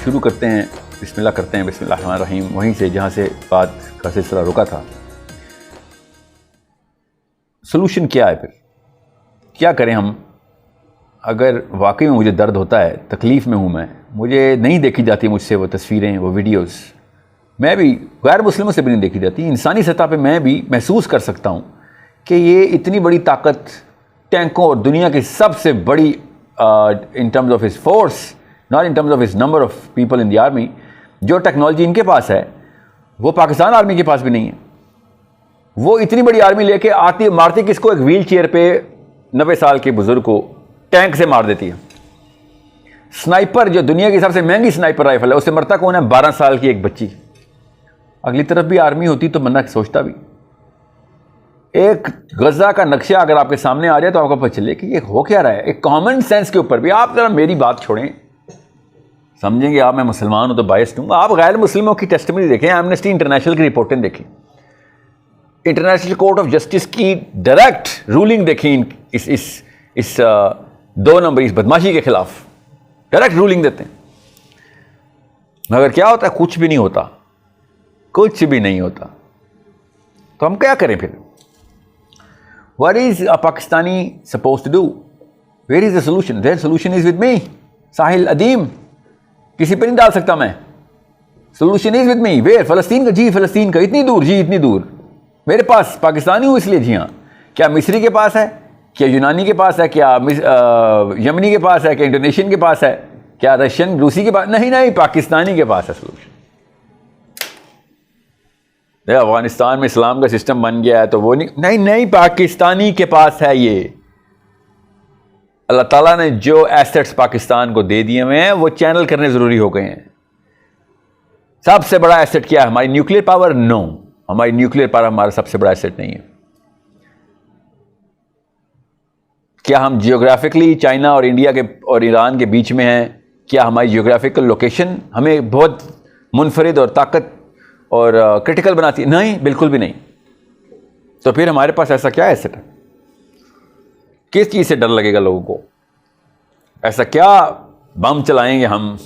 शुरू करते हैं, बिस्मिल्लाह करते हैं, बिस्मिल्लाहिर्रहमानिर्रहीम, वहीं से जहाँ से बात का सिलसिला रुका था। सलूशन क्या है फिर? क्या करें हम? अगर वाकई में मुझे दर्द होता है, तकलीफ़ में हूँ मैं, मुझे नहीं देखी जाती मुझसे वो तस्वीरें, वो वीडियोस, मैं भी गैर मुस्लिमों से भी नहीं देखी जाती, इंसानी सतह पे मैं भी महसूस कर सकता हूँ कि ये इतनी बड़ी ताकत, टैंकों और दुनिया की सबसे बड़ी in terms of his force, not in terms of his number of people in the army, जो टेक्नोलॉजी इनके पास है वो पाकिस्तान आर्मी के पास भी नहीं है। वो इतनी बड़ी आर्मी लेके आती मारती किसको? एक व्हील चेयर पे 90 साल के बुजुर्ग को टैंक से मार देती है। स्नाइपर, जो दुनिया की सबसे महंगी स्नाइपर राइफल है, उससे मरता कौन है? 12 साल की एक बच्ची। अगली तरफ भी आर्मी होती तो बंदा सोचता भी। एक गजा का नक्शा अगर आपके सामने आ जाए तो आपको पता चले कि ये हो क्या रहा है। एक कॉमन सेंस के ऊपर भी आप जरा मेरी बात छोड़ें, समझेंगे आप मैं मुसलमान हूं तो बायस्ड हूं। आप गैर मुस्लिमों की टेस्टिमनी देखें, एमनेस्टी इंटरनेशनल की रिपोर्टें देखें, इंटरनेशनल कोर्ट ऑफ जस्टिस की डायरेक्ट रूलिंग देखें, इस 2 नंबर इस बदमाशी के खिलाफ डायरेक्ट रूलिंग देते हैं। मगर क्या होता है? कुछ भी नहीं होता, कुछ भी नहीं होता। तो हम क्या करें फिर? What is a Pakistani supposed to do? Where is the solution? Their solution is with me. साहिल अदीम, किसी पे नहीं डाल सकता मैं। Solution is with me. Where? फलस्तीन का? जी फलस्तीन का। इतनी दूर? जी इतनी दूर। मेरे पास पाकिस्तानी हूँ इसलिए। जी हाँ। क्या मिस्री के पास है? क्या यूनानी के पास है? क्या यमनी के पास है? क्या इंडोनेशियन के पास है? क्या रशियन रूसी के पास? नहीं नहीं, पाकिस्तानी के पास है सॉल्यूशन। अफगानिस्तान में इस्लाम का सिस्टम बन गया है तो वो नहीं नहीं, पाकिस्तानी के पास है ये। अल्लाह ताला ने जो एसेट्स पाकिस्तान को दे दिए हुए हैं वो चैनल करने जरूरी हो गए हैं। सबसे बड़ा एसेट क्या है? हमारी न्यूक्लियर पावर? नो, हमारी न्यूक्लियर पावर हमारा सबसे बड़ा एसेट नहीं है। क्या हम जियोग्राफिकली चाइना और इंडिया के और ईरान के बीच में हैं? क्या हमारी जियोग्राफिकल लोकेशन हमें बहुत मुनफरिद और ताकत और क्रिटिकल बनाती है? नहीं, बिल्कुल भी नहीं। तो फिर हमारे पास ऐसा क्या एसेट है? किस चीज़ से डर लगेगा लोगों को? ऐसा क्या बम चलाएंगे हम?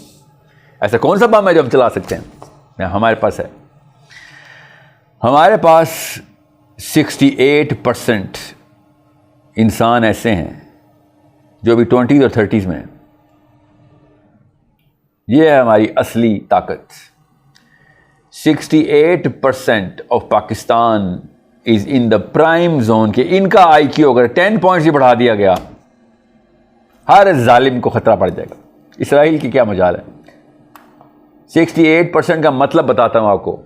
ऐसा कौन सा बम है जो हम चला सकते हैं? हमारे पास है। हमारे पास 68% इंसान ऐसे हैं जो भी 20s और 30s में हैं। यह है हमारी असली ताकत। 68% of Pakistan is in the prime zone के इनका IQ अगर 10 पॉइंट्स ही बढ़ा दिया गया, हर जालिम को खतरा पड़ जाएगा। इसराइल की क्या मजाल है? 68% का मतलब बताता हूं आपको।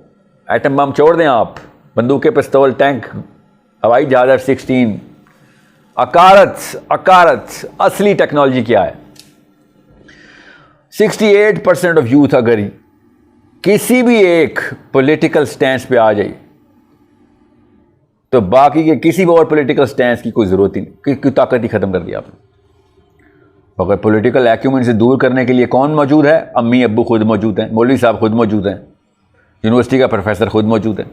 एटम बम छोड़ दें आप, बंदूकें, पिस्तौल, टैंक, हवाई जहाज F-16, अकारत असली टेक्नोलॉजी क्या है? 68% ऑफ यूथ अगर किसी भी एक पॉलिटिकल स्टैंड पे आ जाए तो बाकी के किसी भी और पॉलिटिकल स्टैंड की कोई जरूरत ही नहीं, की ताकत ही खत्म कर दिया आपने। अगर पॉलिटिकल एक्यूमेंट से दूर करने के लिए कौन मौजूद है? अम्मी अब्बू खुद मौजूद हैं, मौलवी साहब खुद मौजूद हैं, यूनिवर्सिटी का प्रोफेसर खुद मौजूद है।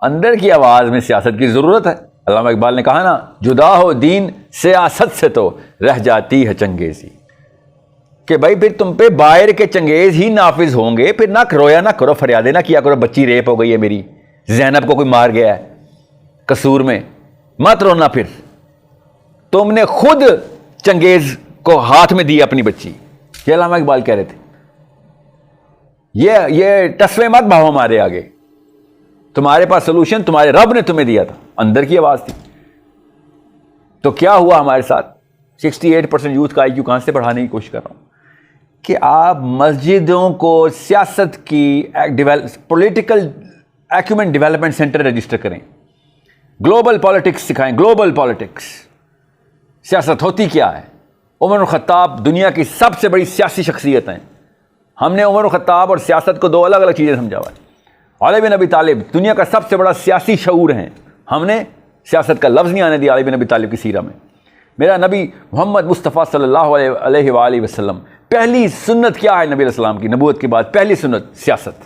अंदर की आवाज में सियासत की जरूरत है। अल्लामा इकबाल ने कहा ना, जुदा हो दीन सियासत से तो रह जाती है चंगेजी। कि भाई फिर तुम पे बाहर के चंगेज ही नाफिज होंगे, फिर ना रोया ना करो, फरियादे ना किया करो, बच्ची रेप हो गई है मेरी, ज़ैनब को कोई मार गया है कसूर में, मत रोना। फिर तुमने खुद चंगेज को हाथ में दी अपनी बच्ची। ये अल्लामा इकबाल कह रहे थे। ये टसवे मत भाव हमारे आगे। तुम्हारे पास सोल्यूशन तुम्हारे रब ने तुम्हें दिया था, अंदर की आवाज थी। तो क्या हुआ हमारे साथ? 68% यूथ का IQ कहां से बढ़ाने की कोशिश कर रहा हूं कि आप मस्जिदों को सियासत की political acumen development centre register करें, ग्लोबल पॉलिटिक्स सिखाएं। ग्लोबल पॉलिटिक्स, सियासत होती क्या है? उमर ख़त्ताब दुनिया की सबसे बड़ी सियासी शख्सियत हैं। हमने उमर ख़त्ताब और सियासत को 2 अलग अलग चीज़ें समझा हुआ है। अली बिन अबी तालिब दुनिया का सबसे बड़ा सियासी शऊर हैं। हमने सियासत का लफ्ज़ नहीं आने दिया अली बिन अबी तालिब की सीरा में। मेरा नबी मोहम्मद मुस्तफ़ा सल्लल्लाहु अलैहि वसल्लम, पहली सुन्नत क्या है नबी अलैहिस्सलाम की? नबूवत के बाद पहली सुन्नत सियासत।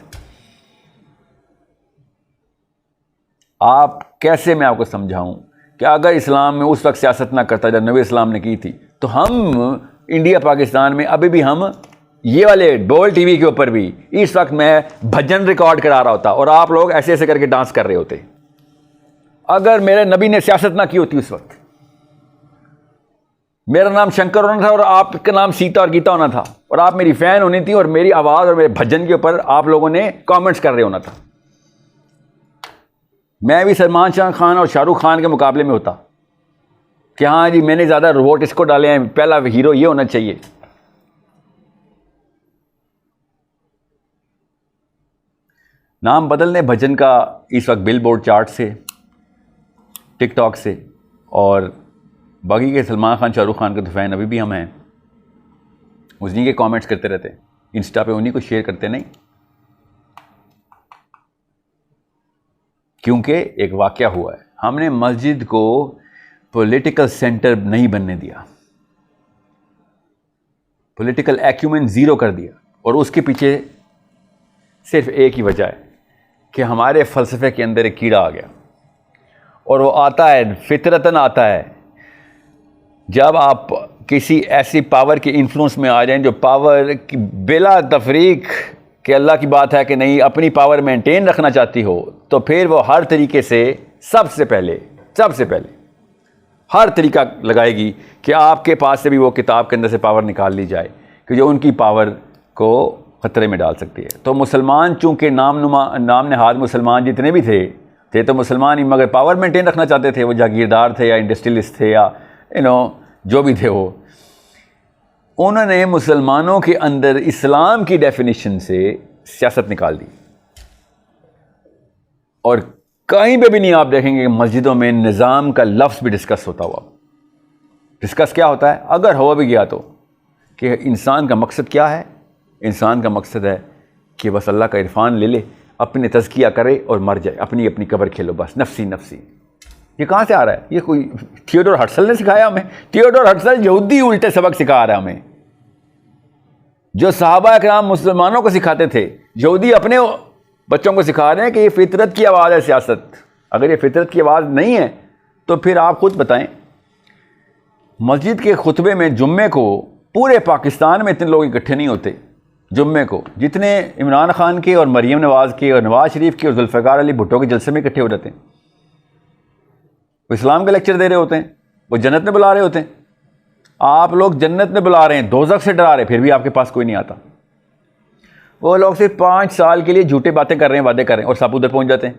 आप कैसे मैं आपको समझाऊं कि अगर इस्लाम में उस वक्त सियासत ना करता जब नबी इस्लाम ने की थी, तो हम इंडिया पाकिस्तान में अभी भी हम ये वाले बोल टीवी के ऊपर भी इस वक्त मैं भजन रिकॉर्ड करा रहा होता और आप लोग ऐसे ऐसे करके डांस कर रहे होते। अगर मेरे नबी ने सियासत ना की होती उस वक्त, मेरा नाम शंकर होना था और आपका नाम सीता और गीता होना था और आप मेरी फैन होनी थी और मेरी आवाज़ और मेरे भजन के ऊपर आप लोगों ने कमेंट्स कर रहे होना था, मैं भी सलमान खान और शाहरुख खान के मुकाबले में होता कि हाँ जी मैंने ज़्यादा वोट इसको डाले हैं, पहला हीरो ये होना चाहिए। नाम बदलने भजन का इस वक्त बिलबोर्ड चार्ट से, टिकटॉक से, और बाकी के सलमान खान शाहरुख खान के तो फ़ैन अभी भी हम हैं, उन्हीं के कमेंट्स करते रहते हैं, इंस्टा पे उन्हीं को शेयर करते नहीं, क्योंकि एक वाक़या हुआ है। हमने मस्जिद को पॉलिटिकल सेंटर नहीं बनने दिया, पॉलिटिकल एक्यूमेन ज़ीरो कर दिया, और उसके पीछे सिर्फ एक ही वजह है कि हमारे फ़लसफ़े के अंदर एक कीड़ा आ गया, और वो आता है फितरतन आता है जब आप किसी ऐसी पावर के इन्फ्लुएंस में आ जाएं जो पावर की बिला तफरीक कि अल्लाह की बात है कि नहीं अपनी पावर मेंटेन रखना चाहती हो, तो फिर वो हर तरीके से सबसे पहले हर तरीका लगाएगी कि आपके पास से भी वो किताब के अंदर से पावर निकाल ली जाए कि जो उनकी पावर को ख़तरे में डाल सकती है। तो मुसलमान चूँकि नाम नहाद मुसलमान जितने भी थे तो मुसलमान ही, मगर पावर मेंटेन रखना चाहते थे, वो जागीरदार थे या इंडस्ट्रियलिस्ट थे या जो भी थे, वो उन्होंने मुसलमानों के अंदर इस्लाम की डेफिनेशन से सियासत निकाल दी। और कहीं पे भी नहीं आप देखेंगे कि मस्जिदों में निज़ाम का लफ्ज़ भी डिस्कस होता हुआ। डिस्कस क्या होता है, अगर हो भी गया तो, कि इंसान का मकसद क्या है। इंसान का मकसद है कि बस अल्लाह का इरफान ले ले, अपने तज़किया करे और मर जाए, अपनी अपनी कब्र खेलो, बस नफसी नफसी। ये कहाँ से आ रहा है? ये कोई थियोडोर हर्टसल ने सिखाया हमें? थियोडोर हर्टसल यहूदी उल्टे सबक सिखा रहा है हमें। जो सहाबा किराम मुसलमानों को सिखाते थे, यहूदी अपने बच्चों को सिखा रहे हैं कि ये फितरत की आवाज़ है सियासत। अगर ये फितरत की आवाज़ नहीं है तो फिर आप खुद बताएं। मस्जिद के खुतबे में जुम्मे को पूरे पाकिस्तान में इतने लोग इकट्ठे नहीं होते जुम्मे को जितने इमरान खान के और मरीम नवाज़ के और नवाज़ शरीफ के और जुल्फ़िकार अली भुट्टो के जलसे में इकट्ठे हो जाते हैं। वो इस्लाम के लेक्चर दे रहे होते हैं, वो जन्नत में बुला रहे होते हैं। आप लोग जन्नत में बुला रहे हैं, दोज़ख से डरा रहे, फिर भी आपके पास कोई नहीं आता। वो लोग सिर्फ 5 साल के लिए झूठे बातें कर रहे हैं, वादे कर रहे हैं, और सब उधर पहुंच जाते हैं।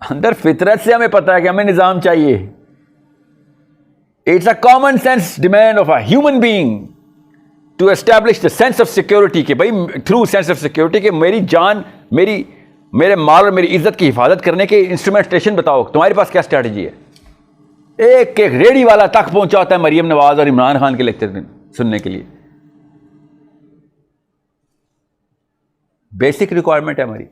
अंदर फितरत से हमें पता है कि हमें निज़ाम चाहिए। It's a common sense demand of a human being to establish the sense of security, कि भाई थ्रू सेंस ऑफ सिक्योरिटी कि मेरी जान, मेरे माल और मेरी इज्जत की हिफाजत करने के इंस्ट्रूमेंटेशन बताओ, तुम्हारे पास क्या स्ट्रैटेजी है। एक एक रेडी वाला तक पहुंचा होता है मरीम नवाज और इमरान खान के लेक्चर सुनने के लिए। बेसिक रिक्वायरमेंट है हमारी।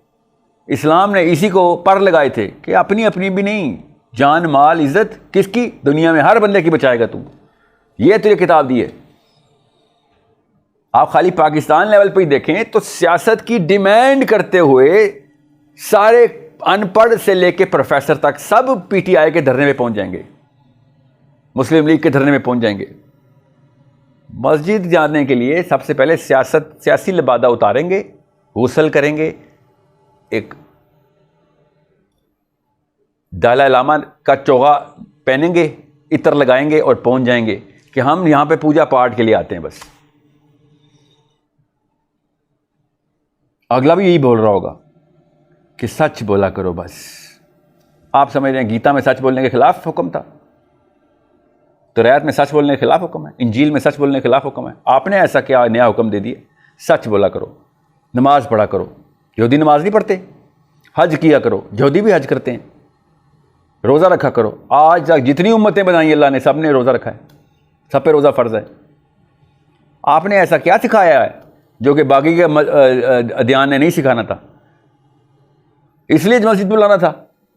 इस्लाम ने इसी को पर लगाए थे कि अपनी अपनी भी नहीं, जान माल इज्जत किसकी, दुनिया में हर बंदे की बचाएगा तू। ये तुझे किताब दी है। आप खाली पाकिस्तान लेवल पे ही देखें तो सियासत की डिमांड करते हुए सारे अनपढ़ से लेके प्रोफेसर तक सब पीटीआई के धरने में पहुंच जाएंगे, मुस्लिम लीग के धरने में पहुंच जाएंगे। मस्जिद जाने के लिए सबसे पहले सियासी लिबादा उतारेंगे, गुस्ल करेंगे, एक दलाई लामा का चोगा पहनेंगे, इत्र लगाएंगे और पहुंच जाएंगे कि हम यहां पे पूजा पाठ के लिए आते हैं बस। अगला भी यही बोल रहा होगा कि सच बोला करो बस। आप समझ रहे हैं गीता में सच बोलने के खिलाफ हुक्म था, तौरात में सच बोलने के खिलाफ हुक्म है, इंजील में सच बोलने के खिलाफ हुक्म है। आपने ऐसा क्या नया हुक्म दे दिया? सच बोला करो, नमाज पढ़ा करो। यहूदी नमाज नहीं पढ़ते, हज किया करो, यहूदी भी हज करते हैं। रोज़ा रखा करो। आज तक जितनी उम्मतें बनाई अल्लाह ने, सब ने रोज़ा रखा है, सब पे रोज़ा फ़र्ज़ है। आपने ऐसा क्या सिखाया है जो कि बाकी के अध्यान ने नहीं सिखाना था? इसलिए मस्जिद बुलाना था।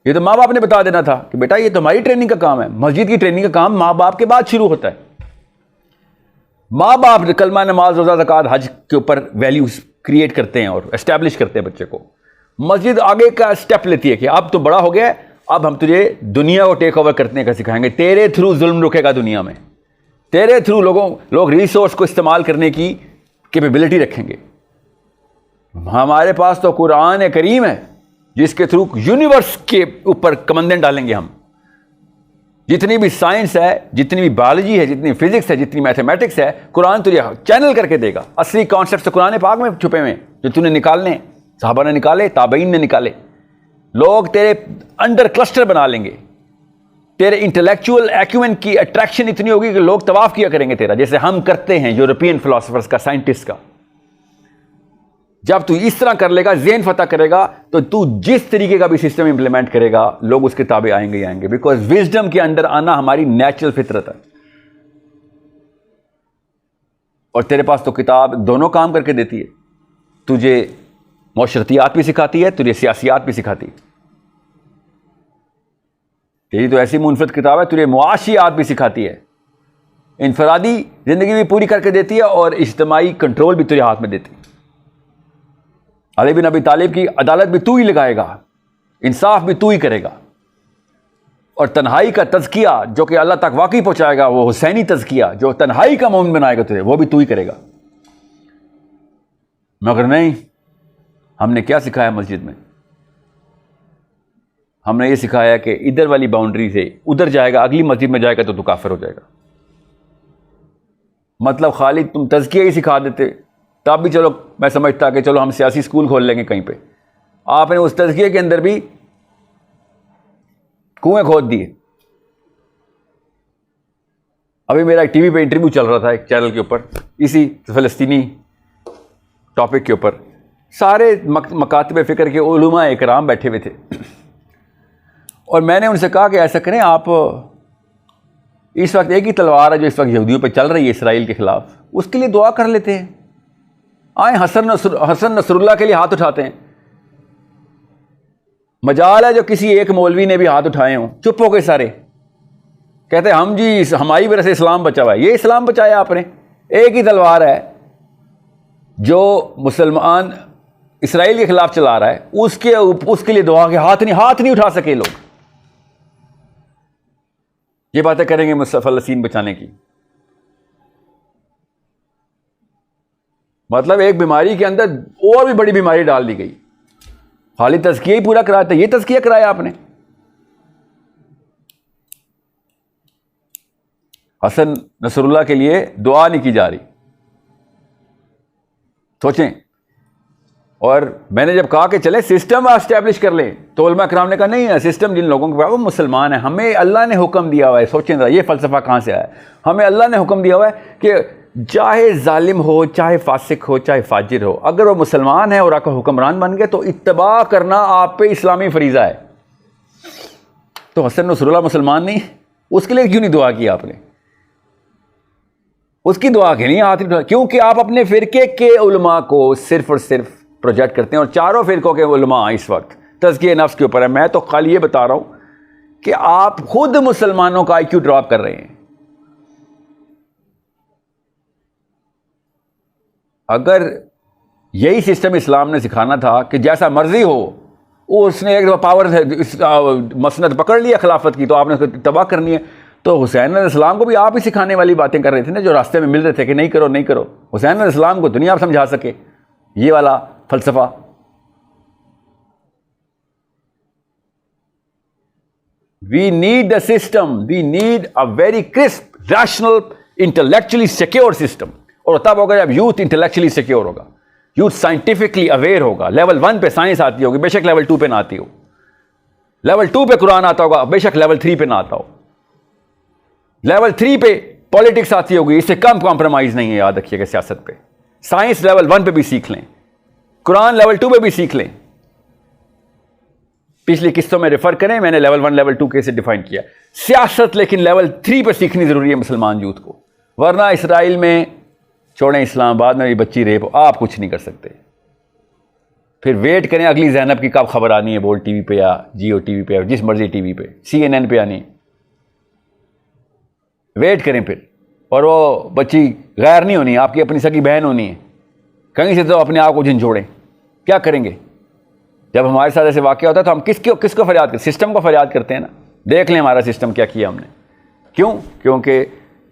ये तो माँ बाप ने बता देना था कि बेटा ये तुम्हारी ट्रेनिंग का काम है। मस्जिद की ट्रेनिंग का काम माँ बाप के बाद शुरू होता है। माँ बाप कलमा, नमाज, रोज़ा, ज़कात, हज के ऊपर वैल्यूज क्रिएट करते हैं और एस्टैब्लिश करते हैं बच्चे को। मस्जिद आगे का स्टेप लेती है कि अब तो बड़ा हो गया, अब हम तुझे दुनिया को टेक ओवर करने का सिखाएंगे, तेरे थ्रू जुल्म रुकेगा दुनिया में, तेरे थ्रू लोग रिसोर्स को इस्तेमाल करने की कैपेबिलिटी रखेंगे। हमारे पास तो कुरान करीम है जिसके थ्रू यूनिवर्स के ऊपर कमंडन डालेंगे हम। जितनी भी साइंस है, जितनी भी बायोलॉजी है, जितनी फिजिक्स है, जितनी मैथमेटिक्स है, कुरान तुझे चैनल करके देगा। असली कॉन्सेप्ट तो कुरान पाक में छुपे हुए जो तूने निकालने, साहबा ने निकाले, ताबईन ने निकाले। लोग तेरे अंडर क्लस्टर बना लेंगे। तेरे इंटेलेक्चुअल एक्यूमेन की अट्रैक्शन इतनी होगी कि लोग तवाफ किया करेंगे तेरा, जैसे हम करते हैं यूरोपियन फिलोसफर्स का, साइंटिस्ट का। जब तू इस तरह कर लेगा, ज़हन फतह करेगा, तो तू जिस तरीके का भी सिस्टम इंप्लीमेंट करेगा, लोग उसके ताबे आएंगे ही आएंगे। बिकॉज विजडम के अंदर आना हमारी नेचुरल फितरत है। और तेरे पास तो किताब दोनों काम करके देती है। तुझे मौशरतियात भी सिखाती है, तुझे सियासियात भी सिखाती है। तेरी तो ऐसी मुनफरद किताब है, तुझे मुआशियात भी सिखाती है। इनफरादी जिंदगी भी पूरी करके देती है और इज्तिमाई कंट्रोल भी तुझे हाथ में देती है। अली बिन अबी तालिब की अदालत भी तू ही लगाएगा, इंसाफ भी तू ही करेगा। और तन्हाई का तज़किया जो कि अल्लाह तक वाकई पहुंचाएगा, वो हुसैनी तज़किया जो तन्हाई का मोमिन बनाएगा तुझे, वो भी तू ही करेगा। मगर नहीं, हमने क्या सिखाया मस्जिद में? हमने ये सिखाया कि इधर वाली बाउंड्री से उधर जाएगा, अगली मस्जिद में जाएगा तो तू काफिर हो जाएगा। मतलब खाली तुम तज़किया ही सिखा देते तब भी चलो मैं समझता कि चलो हम सियासी स्कूल खोल लेंगे कहीं पे। आपने उस तज़किये के अंदर भी कुएं खोद दिए। अभी मेरा एक टीवी पे इंटरव्यू चल रहा था एक चैनल के ऊपर, इसी फ़लस्तीनी टॉपिक के ऊपर। सारे मकातब फ़िक्र के उलमा इकराम बैठे हुए थे और मैंने उनसे कहा कि ऐसा करें, आप इस वक्त एक ही तलवार है जो इस वक्त यहूदियों पे चल रही है इसराइल के ख़िलाफ़, उसके लिए दुआ कर लेते हैं। आए हसन नसरुल्लाह के लिए हाथ उठाते हैं। मजाल है जो किसी एक मौलवी ने भी हाथ उठाए हों, चुप हो गए सारे। कहते हैं हम जी हमारी वजह से इस्लाम बचा हुआ है। ये इस्लाम बचाया आपने? एक ही तलवार है जो मुसलमान इसराइल के खिलाफ चला रहा है, उसके लिए दुआ के हाथ नहीं उठा सके लोग। ये बातें करेंगे फ़लस्तीन बचाने की। मतलब एक बीमारी के अंदर और भी बड़ी बीमारी डाल दी गई। खाली तज़किया ही पूरा कराया था, ये तज़किया कराया आपने। हसन नसरुल्लाह के लिए दुआ नहीं की जा रही, सोचें। और मैंने जब कहा कि चले सिस्टम एस्टैब्लिश कर लें, तो उलमा कराम ने कहा नहीं है, सिस्टम जिन लोगों के पास वो मुसलमान है, हमें अल्लाह ने हुक्म दिया हुआ है। सोचें जरा ये फ़लसफ़ा कहाँ से आया? हमें अल्लाह ने हुक्म दिया हुआ है कि चाहे जालिम हो, चाहे फासिक हो, चाहे फाजिर हो, अगर वो मुसलमान है और आपका हुक्मरान बन गए तो इत्तबा करना आप पे इस्लामी फरीज़ा है। तो हसन नसरुल्लाह मुसलमान नहीं, उसके लिए क्यों नहीं दुआ की आपने? उसकी दुआ के लिए हाथ नहीं, क्योंकि आप अपने फ़िरके के उलमा को सिर्फ और सिर्फ प्रोजेक्ट करते हैं। और चारों फ़िरकों के उलमा इस वक्त तज़किये नफ्स के ऊपर है। मैं तो खाली ये बता रहा हूँ कि आप खुद मुसलमानों का IQ ड्रॉप कर रहे हैं। अगर यही सिस्टम इस्लाम ने सिखाना था कि जैसा मर्जी हो, उसने एक दफ़ा पावर मसनद पकड़ लिया खिलाफत की, तो आपने उसको तबाह करनी है। तो हुसैन अलैहिस्सलाम को भी आप ही सिखाने वाली बातें कर रहे थे ना, जो रास्ते में मिल रहे थे कि नहीं करो नहीं करो। हुसैन अलैहिस्सलाम को दुनिया आप समझा सके ये वाला फलसफा। We need the system, we need a very crisp, rational, intellectually secure system. और तब होगा जब यूथ इंटेलेक्चुअली सिक्योर होगा, यूथ साइंटिफिकली अवेयर होगा। लेवल 1 पे साइंस आती होगी, बेशक लेवल 2 पे ना आती हो। लेवल 2 पे कुरान आता होगा, बेशक लेवल 3 पे ना आता हो। लेवल 3 पे पॉलिटिक्स आती होगी, इससे कम कॉम्प्रोमाइज नहीं है, याद रखिएगा सियासत पे। साइंस लेवल 1 पे भी सीख लें, कुरान लेवल 2 पे भी सीख लें। पिछली किस्तों में रेफर करें, मैंने लेवल 1 लेवल 2 कैसे डिफाइन किया। सियासत लेकिन लेवल 3 पे सीखनी जरूरी है मुसलमान यूथ को, वरना इसराइल में छोड़ें, इस्लामाबाद में भी बच्ची रेप, आप कुछ नहीं कर सकते। फिर वेट करें अगली ज़ैनब की कब खबर आनी है, बोल टीवी पे या जियो टीवी पे या जिस मर्जी टीवी पे, CNN पे आनी, वेट करें फिर। और वो बच्ची गैर नहीं होनी, आपकी अपनी सगी बहन होनी है, कहीं से तो अपने आप को झंझोड़ें। क्या करेंगे? जब हमारे साथ ऐसे वाक़या होता है तो हम किसको फरियाद करते? सिस्टम को फरियाद करते हैं ना। देख लें हमारा सिस्टम क्या किया हमने। क्यों? क्योंकि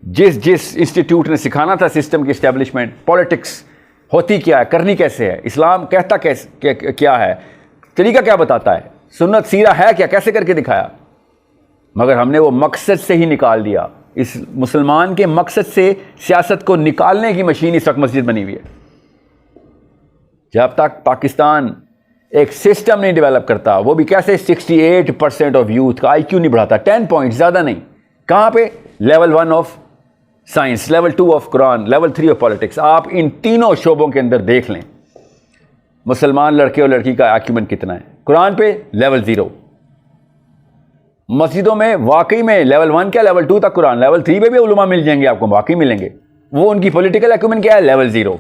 जिस जिस इंस्टीट्यूट ने सिखाना था सिस्टम की इस्टेब्लिशमेंट, पॉलिटिक्स होती क्या है, करनी कैसे है, इस्लाम कहता कैसे क्या है, तरीका क्या बताता है, सुन्नत सीरा है क्या, कैसे करके दिखाया। मगर हमने वो मकसद से ही निकाल दिया। इस मुसलमान के मकसद से सियासत को निकालने की मशीन इस वक्त मस्जिद बनी हुई है। जब तक पाकिस्तान एक सिस्टम नहीं डेवलप करता, वो भी कैसे 68% ऑफ यूथ का IQ नहीं बढ़ाता, 10 पॉइंट ज़्यादा नहीं। कहाँ पे? Level 1 of science, level 2 of Quran, level 3 of politics. आप इन तीनों शोबों के अंदर देख लें मुसलमान लड़के और लड़की का अक्यूमेंट कितना है। कुरान पे लेवल 0, मस्जिदों में वाकई में लेवल 1 क्या लेवल 2 तक कुरान, लेवल 3 पे भी उलमा मिल जाएंगे आपको, वाकई मिलेंगे। वो उनकी पॉलिटिकल अक्यूमेंट क्या है? लेवल 0।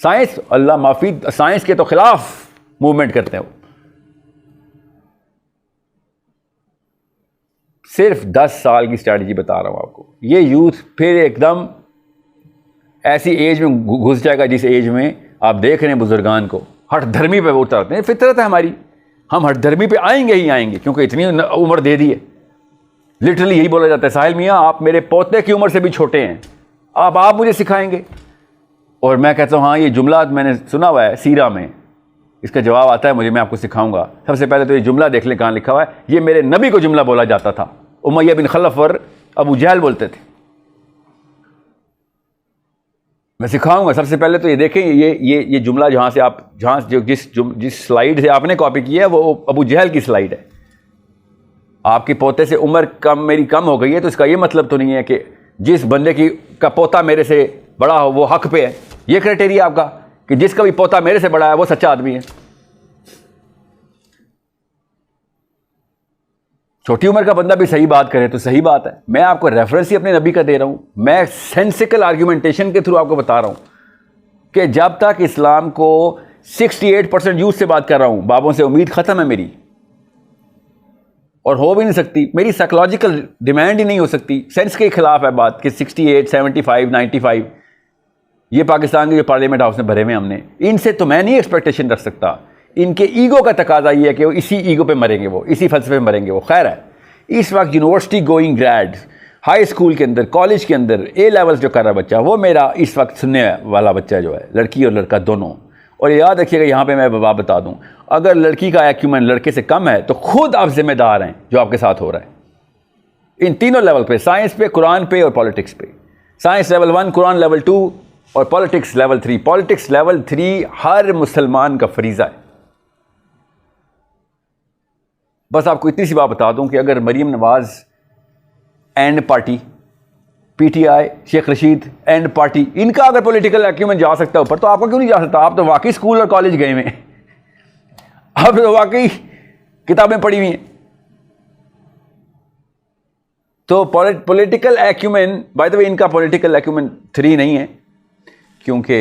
साइंस, अल्लाह माफी, साइंस के तो खिलाफ मूवमेंट करते हो। सिर्फ 10 साल की स्ट्रैटेजी बता रहा हूं आपको। ये यूथ फिर एकदम ऐसी एज में घुस जाएगा जिस एज में आप देख रहे हैं बुजुर्गान को हठ धर्मी पे उतारते हैं। फितरत है हमारी, हम हठ धर्मी पे आएंगे ही आएंगे, क्योंकि इतनी उम्र दे दी है। लिटरली यही बोला जाता है, साहिल मियाँ आप मेरे पोते की उम्र से भी छोटे हैं, आप मुझे सिखाएंगे। और मैं कहता हूँ हाँ, ये जुमला मैंने सुना हुआ है सीरा में, इसका जवाब आता है मुझे, मैं आपको सिखाऊंगा। सबसे पहले तो ये जुमला देख लें कहाँ लिखा हुआ है। ये मेरे नबी को जुमला बोला जाता था, उमैया बिन खलफ और अबू जहल बोलते थे। मैं सिखाऊंगा। सबसे पहले तो ये देखें, ये जुमला जहाँ जो जिस स्लाइड से आपने कॉपी की है वो अबू जहल की स्लाइड है। आपके पोते से उम्र मेरी कम हो गई है, तो इसका ये मतलब तो नहीं है कि जिस बंदे का पोता मेरे से बड़ा हो वो हक पे है। ये क्राइटेरिया आपका कि जिसका भी पोता मेरे से बड़ा है वो सच्चा आदमी है। छोटी उम्र का बंदा भी सही बात करे तो सही बात है। मैं आपको रेफरेंस ही अपने नबी का दे रहा हूं। मैं सेंसिकल आर्ग्यूमेंटेशन के थ्रू आपको बता रहा हूं कि जब तक इस्लाम को 68% यूथ से बात कर रहा हूं, बाबों से उम्मीद खत्म है मेरी, और हो भी नहीं सकती। मेरी साइकोलॉजिकल डिमांड ही नहीं हो सकती। सेंस के खिलाफ है बात कि 68, 75, 95 ये पाकिस्तान के जो पार्लियामेंट हाउस में भरे हुए हमने, इनसे तो मैं नहीं एक्सपेक्टेशन रख सकता। इनके ईगो का तकाजा ये है कि वो इसी ईगो पे मरेंगे, वो इसी फलसफे पे मरेंगे वो। खैर है, इस वक्त university going grade, high school के अंदर, कॉलेज के अंदर A लेवल्स जो कर रहा बच्चा, वो मेरा इस वक्त सुनने वाला बच्चा जो है, लड़की और लड़का दोनों। और याद रखिएगा, यहाँ पे मैं बात बता दूँ, अगर लड़की का एक्यूमेंट लड़के से कम है तो खुद आप जिम्मेदार हैं जो आपके साथ हो रहा है। इन तीनों लेवल पे, साइंस पे, कुरान पे और पॉलिटिक्स पे। साइंस लेवल 1, कुरान लेवल 2 और पॉलिटिक्स लेवल 3। पॉलिटिक्स लेवल 3 हर मुसलमान का फरीज़ा है। बस आपको इतनी सी बात बता दूं कि अगर Maryam Nawaz and party, PTI, Sheikh Rashid and party, इनका अगर पॉलिटिकल एक्यूमेंट जा सकता है ऊपर, तो आपका क्यों नहीं जा सकता? आप तो वाकई स्कूल और कॉलेज गए हुए हैं, आप तो वाकई किताबें पढ़ी हुई हैं। तो political acumen, by the way, इनका पॉलिटिकल एक्यूमेंट 3 नहीं है, क्योंकि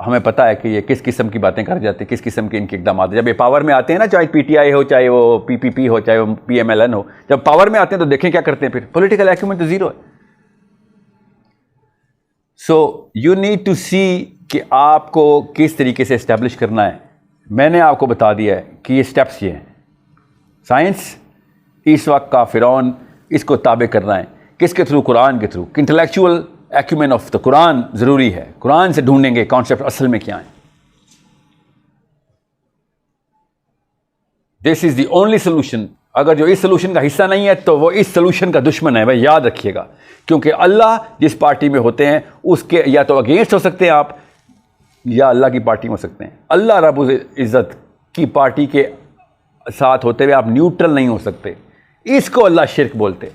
हमें पता है कि ये किस किस्म की बातें कर जाते हैं, किस किस्म के इनके इकदाम आते हैं। जब ये पावर में आते हैं ना, चाहे PTI हो, चाहे वो PPP हो, चाहे वो PMLN हो, जब पावर में आते हैं तो देखें क्या करते हैं फिर। पॉलिटिकल एक्यूमेंट तो 0 है। सो यू नीड टू सी कि आपको किस तरीके से इस्टेब्लिश करना है। मैंने आपको बता दिया है कि ये स्टेप्स ये हैं। साइंस इस वक्त का फिरौन, इसको ताबे करना है किसके थ्रू? कुरान के through. Intellectual acumen of the Quran ज़रूरी है। कुरान से ढूंढेंगे कॉन्सेप्ट असल में क्या है। This is the only solution. अगर जो इस सोल्यूशन का हिस्सा नहीं है तो वो इस सोल्यूशन का दुश्मन है, भाई याद रखिएगा। क्योंकि अल्लाह जिस पार्टी में होते हैं उसके या तो अगेंस्ट हो सकते हैं आप, या अल्लाह की पार्टी में हो सकते हैं। अल्लाह रब्बुल इज़्ज़त की पार्टी के साथ होते हुए आप न्यूट्रल नहीं हो सकते। इसको अल्लाह शिर्क बोलते।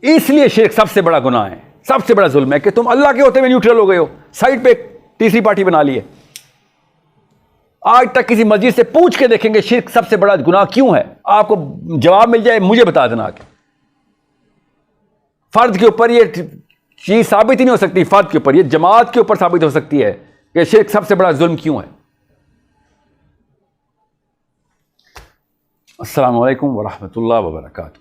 इसलिए शिर्क सबसे बड़ा गुनाह है, सबसे बड़ा जुल्म है कि तुम अल्लाह के होते हुए न्यूट्रल हो गए हो, साइड पे तीसरी पार्टी बना ली है। आज तक किसी मस्जिद से पूछ के देखेंगे शिर्क सबसे बड़ा गुनाह क्यों है, आपको जवाब मिल जाए, मुझे बता देना आके। फर्द के ऊपर ये चीज साबित ही नहीं हो सकती, फर्द के ऊपर, ये जमात के ऊपर साबित हो सकती है कि शिर्क सबसे बड़ा जुल्म क्यों है। अस्सलामु अलैकुम वरहमतुल्लाहि वबरकातुहू।